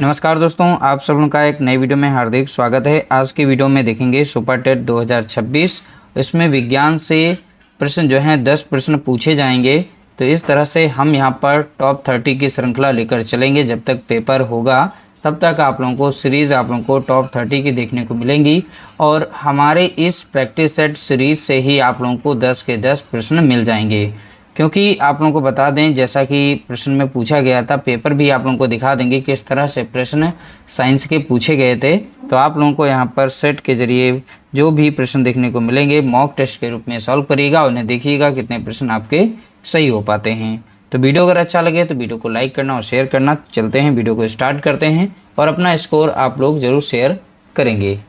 नमस्कार दोस्तों, आप सब लोगों का एक नई वीडियो में हार्दिक स्वागत है। आज की वीडियो में देखेंगे सुपर टेट 2026। इसमें विज्ञान से प्रश्न जो हैं 10 प्रश्न पूछे जाएंगे। तो इस तरह से हम यहां पर टॉप 30 की श्रृंखला लेकर चलेंगे। जब तक पेपर होगा तब तक आप लोगों को सीरीज़ आप लोगों को टॉप 30 की देखने को मिलेंगी। और हमारे इस प्रैक्टिस सेट सीरीज़ से ही आप लोगों को 10 के 10 प्रश्न मिल जाएंगे। क्योंकि आप लोगों को बता दें, जैसा कि प्रश्न में पूछा गया था, पेपर भी आप लोगों को दिखा देंगे किस तरह से प्रश्न साइंस के पूछे गए थे। तो आप लोगों को यहाँ पर सेट के जरिए जो भी प्रश्न देखने को मिलेंगे मॉक टेस्ट के रूप में सॉल्व करिएगा। उन्हें देखिएगा कितने प्रश्न आपके सही हो पाते हैं। तो वीडियो अगर अच्छा लगे तो वीडियो को लाइक करना और शेयर करना। चलते हैं, वीडियो को स्टार्ट करते हैं और अपना स्कोर आप लोग जरूर शेयर करेंगे।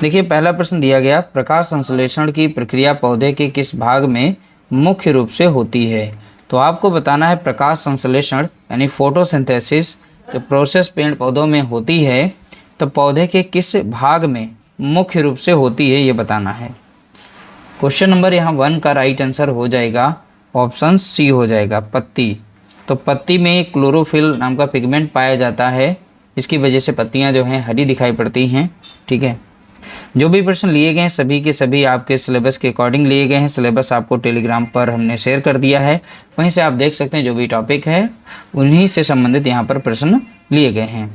देखिए, पहला प्रश्न दिया गया, प्रकाश संश्लेषण की प्रक्रिया पौधे के किस भाग में मुख्य रूप से होती है। तो आपको बताना है प्रकाश संश्लेषण यानी फोटोसिंथेसिस जो प्रोसेस पेड़ पौधों में होती है, तो पौधे के किस भाग में मुख्य रूप से होती है ये बताना है। क्वेश्चन नंबर यहाँ 1 का राइट आंसर हो जाएगा ऑप्शन सी हो जाएगा, पत्ती। तो पत्ती में क्लोरोफिल नाम का पिगमेंट पाया जाता है, इसकी वजह से पत्तियाँ जो हैं हरी दिखाई पड़ती हैं। ठीक है, जो भी प्रश्न लिए गए हैं सभी के सभी आपके सिलेबस के अकॉर्डिंग लिए गए हैं। सिलेबस आपको टेलीग्राम पर हमने शेयर कर दिया है, वहीं से आप देख सकते हैं जो भी टॉपिक है उन्हीं से संबंधित यहाँ पर प्रश्न लिए गए हैं।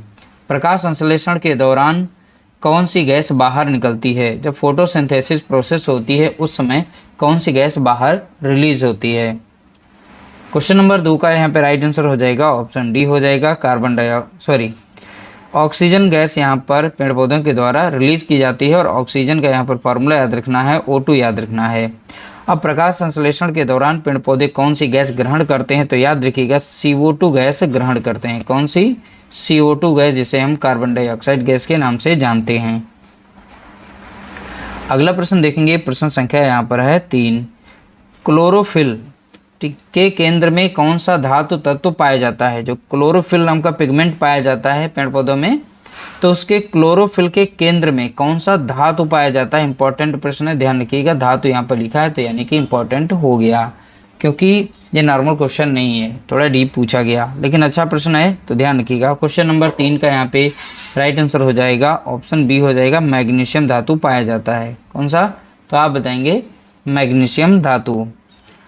प्रकाश संश्लेषण के दौरान कौन सी गैस बाहर निकलती है। जब फोटोसिंथेसिस प्रोसेस होती है उस समय कौन सी गैस बाहर रिलीज होती है। क्वेश्चन नंबर 2 का यहाँ पे राइट आंसर हो जाएगा ऑप्शन डी हो जाएगा, ऑक्सीजन गैस यहाँ पर पेड़ पौधों के द्वारा रिलीज की जाती है। और ऑक्सीजन का यहाँ पर फॉर्मूला याद रखना है, O2 याद रखना है। अब प्रकाश संश्लेषण के दौरान पेड़ पौधे कौन सी गैस ग्रहण करते हैं, तो याद रखिएगा CO2 गैस ग्रहण करते हैं। कौन सी? CO2 गैस, जिसे हम कार्बन डाइऑक्साइड गैस के नाम से जानते हैं। अगला प्रश्न देखेंगे, प्रश्न संख्या यहाँ पर है 3। क्लोरोफिल के केंद्र में कौन सा धातु तत्व पाया जाता है। जो क्लोरोफिल नाम का पिगमेंट पाया जाता है पेड़ पौधों में, तो उसके क्लोरोफिल के केंद्र में कौन सा धातु पाया जाता है। इंपॉर्टेंट प्रश्न है, ध्यान रखिएगा। धातु यहाँ पर लिखा है तो यानी कि इंपॉर्टेंट हो गया, क्योंकि ये नॉर्मल क्वेश्चन नहीं है, थोड़ा डीप पूछा गया, लेकिन अच्छा प्रश्न है तो ध्यान रखिएगा। क्वेश्चन नंबर 3 का यहाँ पे राइट आंसर हो जाएगा ऑप्शन बी हो जाएगा, मैग्नीशियम धातु पाया जाता है। कौन सा? तो आप बताएंगे मैग्नीशियम धातु।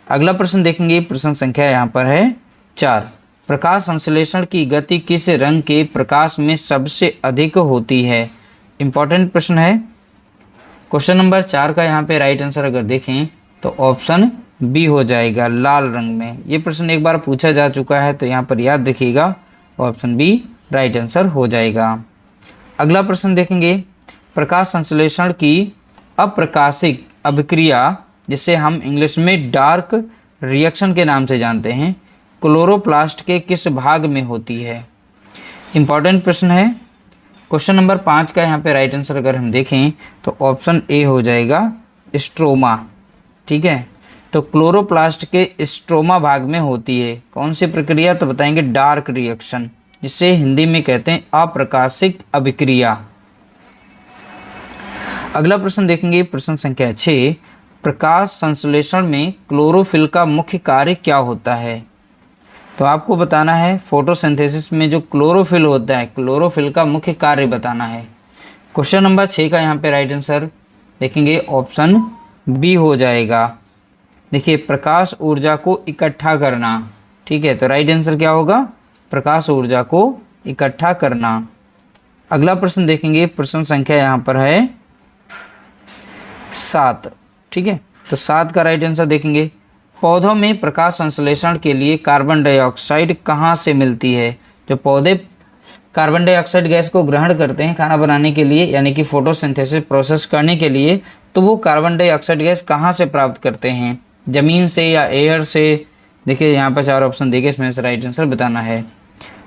अगला प्रश्न देखेंगे, प्रश्न संख्या यहाँ पर है 4। प्रकाश संश्लेषण की गति किस रंग के प्रकाश में सबसे अधिक होती है। इंपॉर्टेंट प्रश्न है। क्वेश्चन नंबर 4 का यहाँ पे राइट आंसर अगर देखें तो ऑप्शन बी हो जाएगा, लाल रंग में। ये प्रश्न एक बार पूछा जा चुका है तो यहाँ पर याद रखिएगा ऑप्शन बी राइट आंसर हो जाएगा। अगला प्रश्न देखेंगे, प्रकाश संश्लेषण की अप्रकाशिक अभिक्रिया, जिसे हम इंग्लिश में डार्क रिएक्शन के नाम से जानते हैं, क्लोरोप्लास्ट के किस भाग में होती है। इंपॉर्टेंट प्रश्न है। क्वेश्चन नंबर 5 का यहाँ पे राइट आंसर अगर हम देखें तो ऑप्शन ए हो जाएगा, स्ट्रोमा। ठीक है, तो क्लोरोप्लास्ट के स्ट्रोमा भाग में होती है। कौन सी प्रक्रिया? तो बताएंगे डार्क रिएक्शन, जिसे हिंदी में कहते हैं अप्रकाशिक अभिक्रिया। अगला प्रश्न देखेंगे, प्रश्न संख्या 6। प्रकाश संश्लेषण में क्लोरोफिल का मुख्य कार्य क्या होता है। तो आपको बताना है फोटोसिंथेसिस में जो क्लोरोफिल होता है, क्लोरोफिल का मुख्य कार्य बताना है। क्वेश्चन नंबर 6 का यहाँ पे राइट आंसर देखेंगे ऑप्शन बी हो जाएगा। देखिए, प्रकाश ऊर्जा को इकट्ठा करना। ठीक है, तो राइट आंसर क्या होगा? प्रकाश ऊर्जा को इकट्ठा करना। अगला प्रश्न देखेंगे, प्रश्न संख्या यहाँ पर है 7। ठीक है, तो 7 का राइट आंसर देखेंगे, पौधों में प्रकाश संश्लेषण के लिए कार्बन डाइऑक्साइड कहाँ से मिलती है। जो पौधे कार्बन डाइऑक्साइड गैस को ग्रहण करते हैं खाना बनाने के लिए, यानी कि फोटोसिंथेसिस प्रोसेस करने के लिए, तो वो कार्बन डाइऑक्साइड गैस कहाँ से प्राप्त करते हैं, ज़मीन से या एयर से। देखिए, यहाँ पर 4 ऑप्शन देखे, इसमें से राइट आंसर बताना है।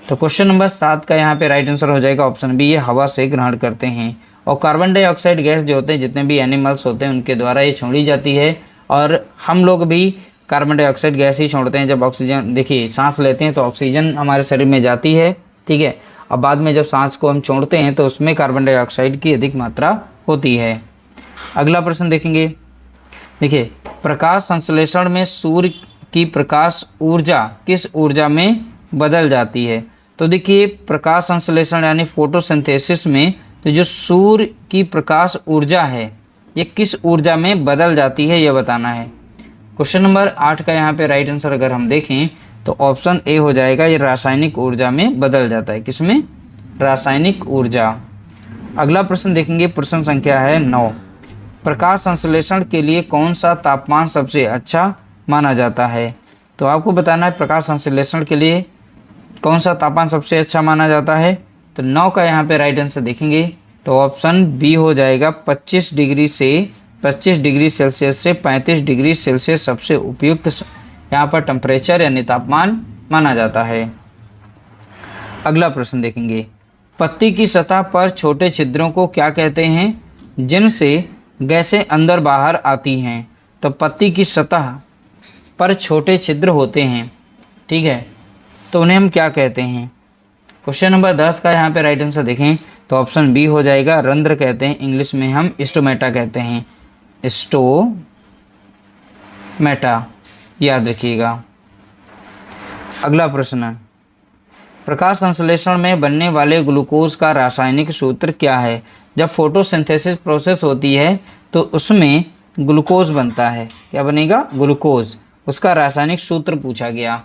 तो क्वेश्चन नंबर 7 का यहाँ पे राइट आंसर हो जाएगा ऑप्शन बी, ये हवा से ग्रहण करते हैं। और कार्बन डाइऑक्साइड गैस जो होते हैं, जितने भी एनिमल्स होते हैं उनके द्वारा ये छोड़ी जाती है। और हम लोग भी कार्बन डाइऑक्साइड गैस ही छोड़ते हैं। जब ऑक्सीजन, देखिए, सांस लेते हैं तो ऑक्सीजन हमारे शरीर में जाती है। ठीक है, और बाद में जब सांस को हम छोड़ते हैं तो उसमें कार्बन डाइऑक्साइड की अधिक मात्रा होती है। अगला प्रश्न देखेंगे, देखिए, प्रकाश संश्लेषण में सूर्य की प्रकाश ऊर्जा किस ऊर्जा में बदल जाती है। तो देखिए प्रकाश संश्लेषण यानी फोटोसिंथेसिस में तो जो सूर्य की प्रकाश ऊर्जा है ये किस ऊर्जा में बदल जाती है यह बताना है। क्वेश्चन नंबर 8 का यहाँ पे राइट आंसर अगर हम देखें तो ऑप्शन ए हो जाएगा, ये रासायनिक ऊर्जा में बदल जाता है। किसमें? रासायनिक ऊर्जा। अगला प्रश्न देखेंगे, प्रश्न संख्या है 9। प्रकाश संश्लेषण के लिए कौन सा तापमान सबसे अच्छा माना जाता है? तो आपको बताना है प्रकाश संश्लेषण के लिए कौन सा तापमान सबसे अच्छा माना जाता है। तो 9 का यहाँ पे राइट आंसर देखेंगे तो ऑप्शन बी हो जाएगा, 25 डिग्री सेल्सियस से 35 डिग्री सेल्सियस सबसे उपयुक्त यहाँ पर टेम्परेचर यानी तापमान माना जाता है। अगला प्रश्न देखेंगे, पत्ती की सतह पर छोटे छिद्रों को क्या कहते हैं जिनसे गैसें अंदर बाहर आती हैं? तो पत्ती की सतह पर छोटे छिद्र होते हैं, ठीक है, तो उन्हें हम क्या कहते हैं? क्वेश्चन नंबर 10 का यहाँ पे राइट आंसर देखें तो ऑप्शन बी हो जाएगा, रंध्र कहते हैं। इंग्लिश में हम स्टोमेटा कहते हैं, स्टोमेटा, याद रखिएगा। अगला प्रश्न, प्रकाश संश्लेषण में बनने वाले ग्लूकोज का रासायनिक सूत्र क्या है? जब फोटोसिंथेसिस प्रोसेस होती है तो उसमें ग्लूकोज बनता है। क्या बनेगा? ग्लूकोज। उसका रासायनिक सूत्र पूछा गया।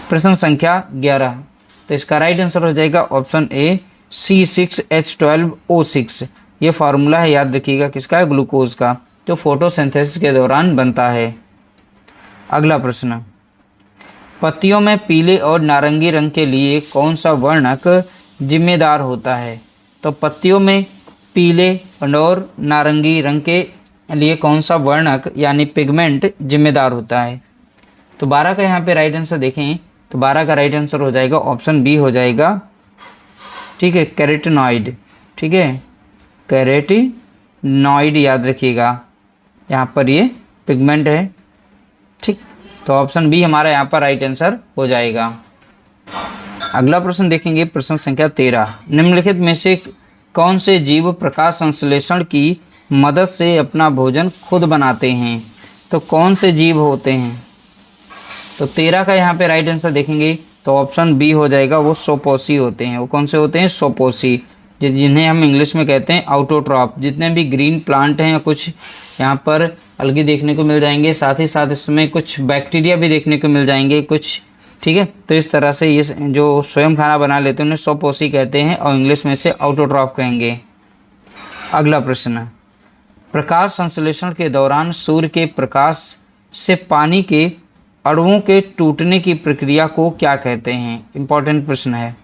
प्रश्न संख्या 11, तो इसका राइट आंसर हो जाएगा ऑप्शन ए, C6H12O6। ये फार्मूला है, याद रखिएगा, किसका है? ग्लूकोज का, जो फोटोसिंथेसिस के दौरान बनता है। अगला प्रश्न, पत्तियों में पीले और नारंगी रंग के लिए कौन सा वर्णक जिम्मेदार होता है? तो पत्तियों में पीले और नारंगी रंग के लिए कौन सा वर्णक यानी पिगमेंट जिम्मेदार होता है? तो 12 का यहाँ पे राइट आंसर देखें तो 12 का राइट आंसर हो जाएगा ऑप्शन बी हो जाएगा, ठीक है, कैरोटीनॉइड, ठीक है, कैरोटीनॉइड, याद रखिएगा, यहाँ पर ये पिगमेंट है, ठीक। तो ऑप्शन बी हमारा यहाँ पर राइट आंसर हो जाएगा। अगला प्रश्न देखेंगे, प्रश्न संख्या 13, निम्नलिखित में से कौन से जीव प्रकाश संश्लेषण की मदद से अपना भोजन खुद बनाते हैं? तो कौन से जीव होते हैं? तो 13 का यहाँ पे राइट आंसर देखेंगे तो ऑप्शन बी हो जाएगा, वो सोपोसी होते हैं। वो कौन से होते हैं? सोपोसी, जिन्हें हम इंग्लिश में कहते हैं ऑटोट्रॉफ। जितने भी ग्रीन प्लांट हैं, कुछ यहाँ पर अलगे देखने को मिल जाएंगे, साथ ही साथ इसमें कुछ बैक्टीरिया भी देखने को मिल जाएंगे कुछ, ठीक है। तो इस तरह से ये जो स्वयं खाना बना लेते हैं उन्हें सोपोसी कहते हैं और इंग्लिश में से ऑटोट्रॉफ कहेंगे। अगला प्रश्न, प्रकाश संश्लेषण के दौरान सूर्य के प्रकाश से पानी के अणुओं के टूटने की प्रक्रिया को क्या कहते हैं? इंपॉर्टेंट प्रश्न है।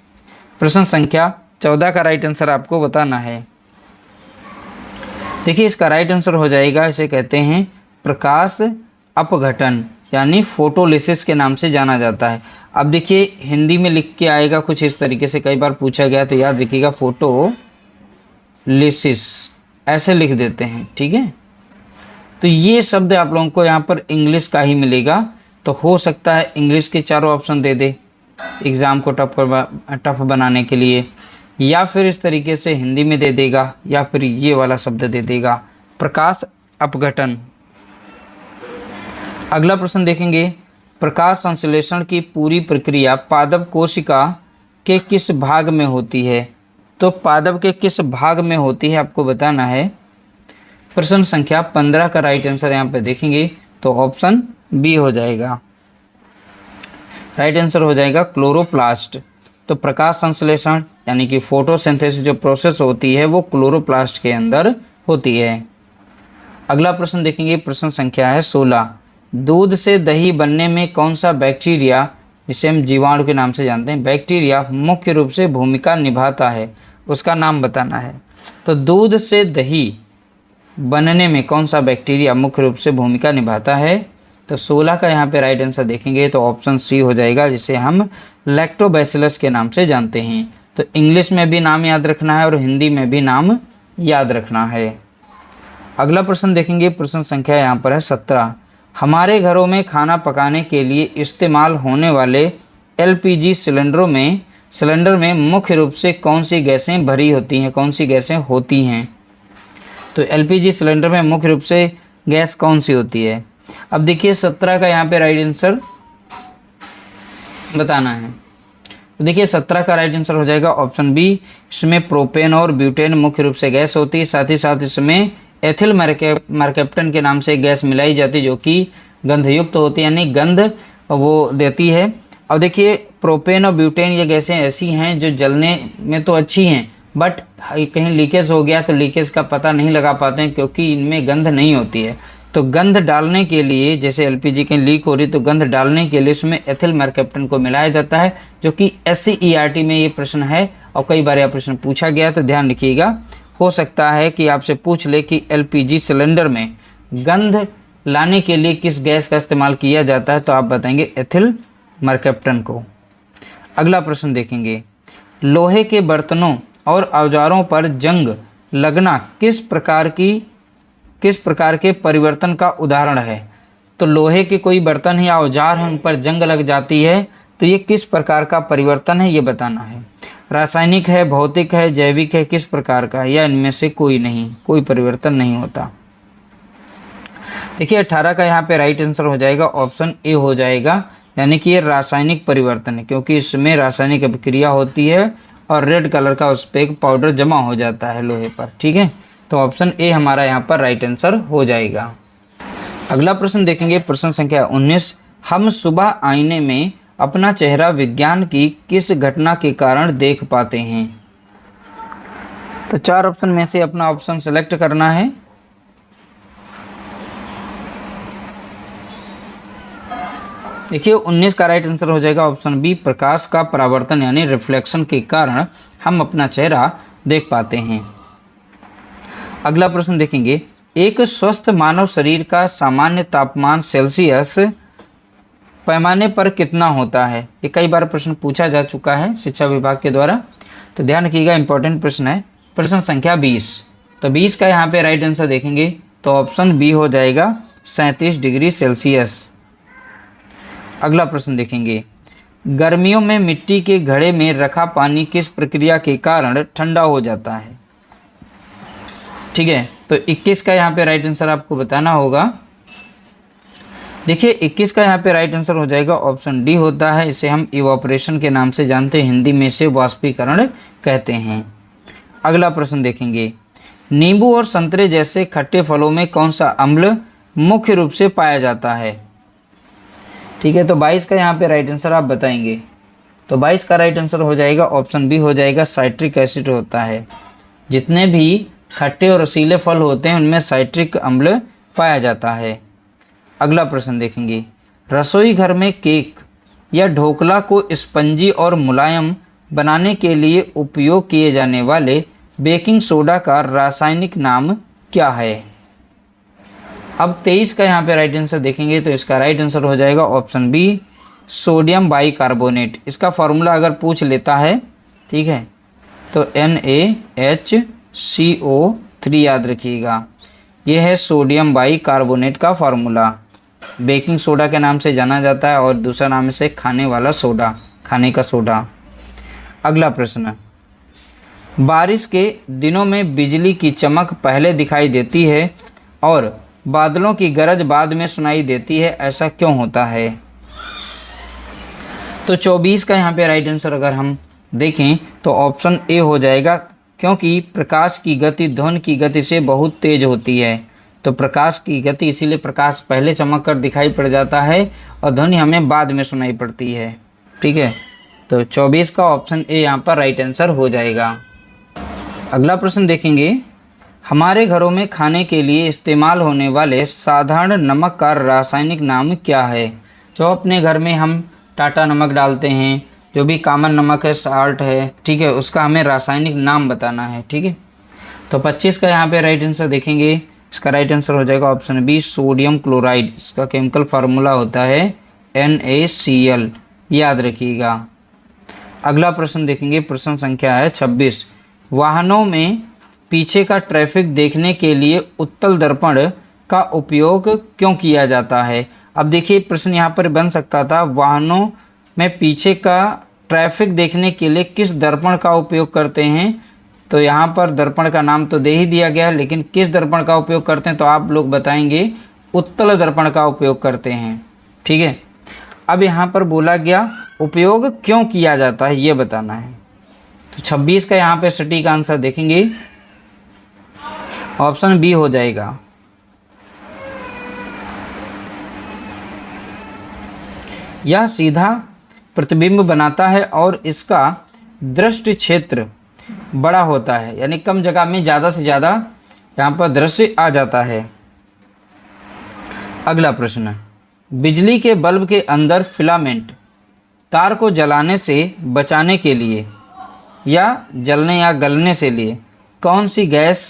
प्रश्न संख्या 14 का राइट आंसर आपको बताना है। देखिए इसका राइट आंसर हो जाएगा, इसे कहते हैं प्रकाश अपघटन यानी फोटोलिसिस के नाम से जाना जाता है। अब देखिए हिंदी में लिख के आएगा कुछ इस तरीके से, कई बार पूछा गया तो याद रखिएगा, फोटोलिसिस ऐसे लिख देते हैं, ठीक है। तो ये शब्द आप लोगों को यहाँ पर इंग्लिश का ही मिलेगा, तो हो सकता है इंग्लिश के चारों ऑप्शन दे दे एग्ज़ाम को टफ बनाने के लिए, या फिर इस तरीके से हिंदी में दे देगा, या फिर ये वाला शब्द दे देगा, प्रकाश अपघटन। अगला प्रश्न देखेंगे, प्रकाश संश्लेषण की पूरी प्रक्रिया पादप कोशिका के किस भाग में होती है? तो पादप के किस भाग में होती है आपको बताना है। प्रश्न संख्या 15 का राइट आंसर यहाँ पे देखेंगे तो ऑप्शन बी हो जाएगा, राइट आंसर हो जाएगा क्लोरोप्लास्ट। तो प्रकाश संश्लेषण यानी कि फोटोसिंथेसिस जो प्रोसेस होती है वो क्लोरोप्लास्ट के अंदर होती है। अगला प्रश्न देखेंगे, प्रश्न संख्या है 16, दूध से दही बनने में कौन सा बैक्टीरिया, जिसे हम जीवाणु के नाम से जानते हैं, बैक्टीरिया मुख्य रूप से भूमिका निभाता है? उसका नाम बताना है। तो दूध से दही बनने में कौन सा बैक्टीरिया मुख्य रूप से भूमिका निभाता है? तो 16 का यहाँ पे राइट आंसर देखेंगे तो ऑप्शन सी हो जाएगा, जिसे हम लैक्टोबैसिलस के नाम से जानते हैं। तो इंग्लिश में भी नाम याद रखना है और हिंदी में भी नाम याद रखना है। अगला प्रश्न देखेंगे, प्रश्न संख्या यहाँ पर है 17, हमारे घरों में खाना पकाने के लिए इस्तेमाल होने वाले एलपीजी सिलेंडर में मुख्य रूप से कौन सी गैसें भरी होती हैं? कौन सी गैसें होती हैं? तो एलपीजी सिलेंडर में मुख्य रूप से गैस कौन सी होती है? अब देखिए 17 का यहाँ पे राइट आंसर बताना है। तो देखिए 17 का राइट आंसर हो जाएगा ऑप्शन बी। इसमें प्रोपेन और ब्यूटेन मुख्य रूप से गैस होती है, साथ ही साथ इसमें एथिल मरकैप्टन के नाम से गैस मिलाई जाती है जो कि गंधयुक्त होती है, यानी गंध वो देती है। अब देखिए प्रोपेन और ब्यूटेन ये गैसें ऐसी हैं जो जलने में तो अच्छी हैं, बट कहीं लीकेज हो गया तो लीकेज का पता नहीं लगा पाते हैं क्योंकि इनमें गंध नहीं होती है। तो गंध डालने के लिए, जैसे एलपीजी कहीं लीक हो रही तो गंध डालने के लिए उसमें एथिल मरकैप्टन को मिलाया जाता है, जो कि SCERT में ये प्रश्न है और कई बार यह प्रश्न पूछा गया, तो ध्यान रखिएगा। हो सकता है कि आपसे पूछ ले कि एलपीजी सिलेंडर में गंध लाने के लिए किस गैस का इस्तेमाल किया जाता है, तो आप बताएंगे एथिल मरकैप्टन को। अगला प्रश्न देखेंगे, लोहे के बर्तनों और औजारों पर जंग लगना किस प्रकार के परिवर्तन का उदाहरण है। तो लोहे के कोई बर्तन या औजार हैं उन पर जंग लग जाती है, तो ये किस प्रकार का परिवर्तन है ये बताना है। रासायनिक है, भौतिक है, जैविक है, किस प्रकार का है, या इनमें से कोई नहीं, कोई परिवर्तन नहीं होता। देखिए 18 का यहाँ पे राइट आंसर हो जाएगा ऑप्शन ए हो जाएगा, यानी कि ये रासायनिक परिवर्तन है क्योंकि इसमें रासायनिक अभिक्रिया होती है और रेड कलर का उस पर एक पाउडर जमा हो जाता है लोहे पर। ठीक है, तो ऑप्शन ए हमारा यहाँ पर राइट आंसर हो जाएगा। अगला प्रश्न देखेंगे, प्रश्न संख्या 19, हम सुबह आईने में अपना चेहरा विज्ञान की किस घटना के कारण देख पाते हैं। तो 4 ऑप्शन में से अपना ऑप्शन सेलेक्ट करना है। देखिए 19 का राइट आंसर हो जाएगा ऑप्शन बी, प्रकाश का परावर्तन यानी रिफ्लेक्शन के कारण हम अपना चेहरा देख पाते हैं। अगला प्रश्न देखेंगे, एक स्वस्थ मानव शरीर का सामान्य तापमान सेल्सियस पैमाने पर कितना होता है। ये कई बार प्रश्न पूछा जा चुका है शिक्षा विभाग के द्वारा, तो ध्यान रखिएगा, इंपॉर्टेंट प्रश्न है। प्रश्न संख्या 20, तो 20 का यहाँ पे राइट आंसर देखेंगे तो ऑप्शन बी हो जाएगा 37 डिग्री सेल्सियस। अगला प्रश्न देखेंगे, गर्मियों में मिट्टी के घड़े में रखा पानी किस प्रक्रिया के कारण ठंडा हो जाता है। ठीक है, तो 21 का यहाँ पे राइट आंसर आपको बताना होगा। देखिए 21 का यहाँ पे राइट आंसर हो जाएगा ऑप्शन डी होता है, इसे हम इवापोरेशन के नाम से जानते हैं, हिंदी में इसे वाष्पीकरण कहते हैं। अगला प्रश्न देखेंगे, नींबू और संतरे जैसे खट्टे फलों में कौन सा अम्ल मुख्य रूप से पाया जाता है। ठीक है, तो 22 का यहाँ पे राइट आंसर आप बताएंगे, तो 22 का राइट आंसर हो जाएगा ऑप्शन बी हो जाएगा, साइट्रिक एसिड होता है। जितने भी खट्टे और रसीले फल होते हैं उनमें साइट्रिक अम्ल पाया जाता है। अगला प्रश्न देखेंगे, रसोई घर में केक या ढोकला को स्पंजी और मुलायम बनाने के लिए उपयोग किए जाने वाले बेकिंग सोडा का रासायनिक नाम क्या है। अब 23 का यहाँ पे राइट आंसर देखेंगे तो इसका राइट आंसर हो जाएगा ऑप्शन बी, सोडियम बाइकार्बोनेट। इसका फॉर्मूला अगर पूछ लेता है, ठीक है, तो NaHCO3 याद रखिएगा, यह है सोडियम बाइकार्बोनेट का फार्मूला। बेकिंग सोडा के नाम से जाना जाता है और दूसरा नाम से खाने वाला सोडा, खाने का सोडा। अगला प्रश्न, बारिश के दिनों में बिजली की चमक पहले दिखाई देती है और बादलों की गरज बाद में सुनाई देती है, ऐसा क्यों होता है। तो 24 का यहाँ पे राइट आंसर अगर हम देखें तो ऑप्शन ए हो जाएगा, क्योंकि प्रकाश की गति ध्वनि की गति से बहुत तेज होती है। तो प्रकाश की गति, इसीलिए प्रकाश पहले चमक कर दिखाई पड़ जाता है और ध्वनि हमें बाद में सुनाई पड़ती है। ठीक है, तो 24 का ऑप्शन ए यहाँ पर राइट आंसर हो जाएगा। अगला प्रश्न देखेंगे, हमारे घरों में खाने के लिए इस्तेमाल होने वाले साधारण नमक का रासायनिक नाम क्या है। जो अपने घर में हम टाटा नमक डालते हैं, जो भी कॉमन नमक है, साल्ट है, ठीक है, उसका हमें रासायनिक नाम बताना है। ठीक है, तो 25 का यहाँ पे राइट आंसर देखेंगे, इसका राइट आंसर हो जाएगा ऑप्शन बी, सोडियम क्लोराइड। इसका केमिकल फार्मूला होता है NaCl, याद रखिएगा। अगला प्रश्न देखेंगे, प्रश्न संख्या है 26, वाहनों में पीछे का ट्रैफिक देखने के लिए उत्तल दर्पण का उपयोग क्यों किया जाता है। अब देखिए प्रश्न यहाँ पर बन सकता था, वाहनों में पीछे का ट्रैफिक देखने के लिए किस दर्पण का उपयोग करते हैं। तो यहाँ पर दर्पण का नाम तो दे ही दिया गया है, लेकिन किस दर्पण का उपयोग करते हैं तो आप लोग बताएंगे उत्तल दर्पण का उपयोग करते हैं। ठीक है, अब यहाँ पर बोला गया उपयोग क्यों किया जाता है ये बताना है। तो 26 का यहाँ पे सटीक आंसर देखेंगे, ऑप्शन बी हो जाएगा। यह सीधा प्रतिबिंब बनाता है और इसका दृष्टि क्षेत्र बड़ा होता है, यानी कम जगह में ज़्यादा से ज़्यादा यहाँ पर दृश्य आ जाता है। अगला प्रश्न, बिजली के बल्ब के अंदर फिलामेंट तार को जलाने से बचाने के लिए या जलने या गलने से लिए कौन सी गैस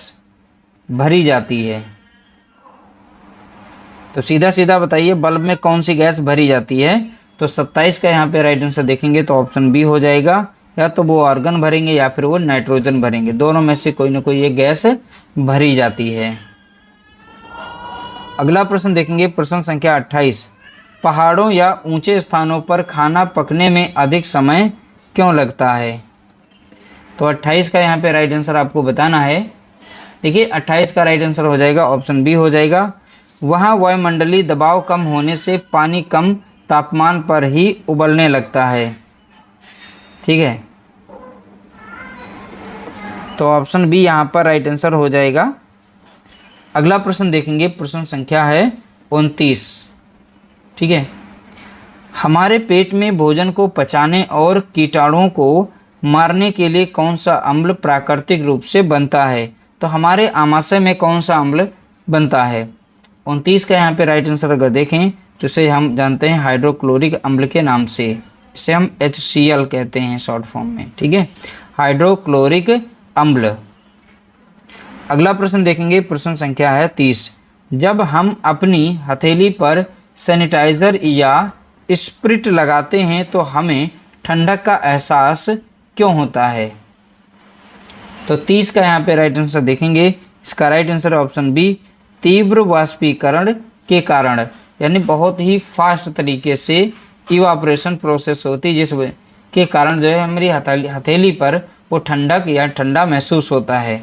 भरी जाती है? तो सीधा सीधा बताइए, बल्ब में कौन सी गैस भरी जाती है? तो 27 का यहाँ पे राइट आंसर देखेंगे तो ऑप्शन बी हो जाएगा। या तो वो आर्गन भरेंगे या फिर वो नाइट्रोजन भरेंगे, दोनों में से कोई ना कोई ये गैस भरी जाती है। अगला प्रश्न देखेंगे, प्रश्न संख्या 28, पहाड़ों या ऊंचे स्थानों पर खाना पकने में अधिक समय क्यों लगता है? तो 28 का यहाँ पे राइट आंसर आपको बताना है। देखिए 28 का राइट आंसर हो जाएगा, ऑप्शन बी हो जाएगा। वहाँ वायुमंडलीय दबाव कम होने से पानी कम तापमान पर ही उबलने लगता है। ठीक है, तो ऑप्शन बी यहाँ पर राइट आंसर हो जाएगा। अगला प्रश्न देखेंगे, प्रश्न संख्या है 29। ठीक है, हमारे पेट में भोजन को पचाने और कीटाणुओं को मारने के लिए कौन सा अम्ल प्राकृतिक रूप से बनता है? तो हमारे आमाशय में कौन सा अम्ल बनता है? 29 का यहाँ पे राइट आंसर अगर देखें तो इसे हम जानते हैं हाइड्रोक्लोरिक अम्ल के नाम से, इसे हम HCl कहते हैं शॉर्ट फॉर्म में। ठीक है, हाइड्रोक्लोरिक अम्ल। अगला प्रश्न देखेंगे, प्रश्न संख्या है 30, जब हम अपनी हथेली पर सैनिटाइज़र या स्प्रिट लगाते हैं तो हमें ठंडक का एहसास क्यों होता है? तो 30 का यहाँ पे राइट आंसर देखेंगे, इसका राइट आंसर ऑप्शन बी, तीव्र वाष्पीकरण के कारण, यानी बहुत ही फास्ट तरीके से इवापोरेशन प्रोसेस होती है जिस के कारण जो है हमारी हथेली पर वो ठंडक या ठंडा महसूस होता है।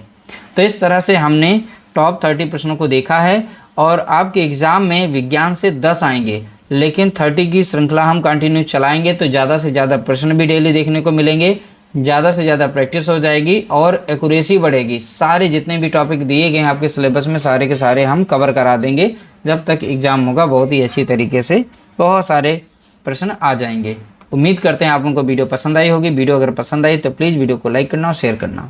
तो इस तरह से हमने टॉप 30 प्रश्नों को देखा है और आपके एग्ज़ाम में विज्ञान से 10 आएंगे, लेकिन 30 की श्रृंखला हम कंटिन्यू चलाएंगे तो ज़्यादा से ज़्यादा प्रश्न भी डेली देखने को मिलेंगे, ज़्यादा से ज़्यादा प्रैक्टिस हो जाएगी और एक्यूरेसी बढ़ेगी। सारे जितने भी टॉपिक दिए गए हैं आपके सिलेबस में सारे के सारे हम कवर करा देंगे। जब तक एग्ज़ाम होगा बहुत ही अच्छी तरीके से बहुत सारे प्रश्न आ जाएंगे। उम्मीद करते हैं आप लोगों को वीडियो पसंद आई होगी। वीडियो अगर पसंद आई तो प्लीज़ वीडियो को लाइक करना और शेयर करना।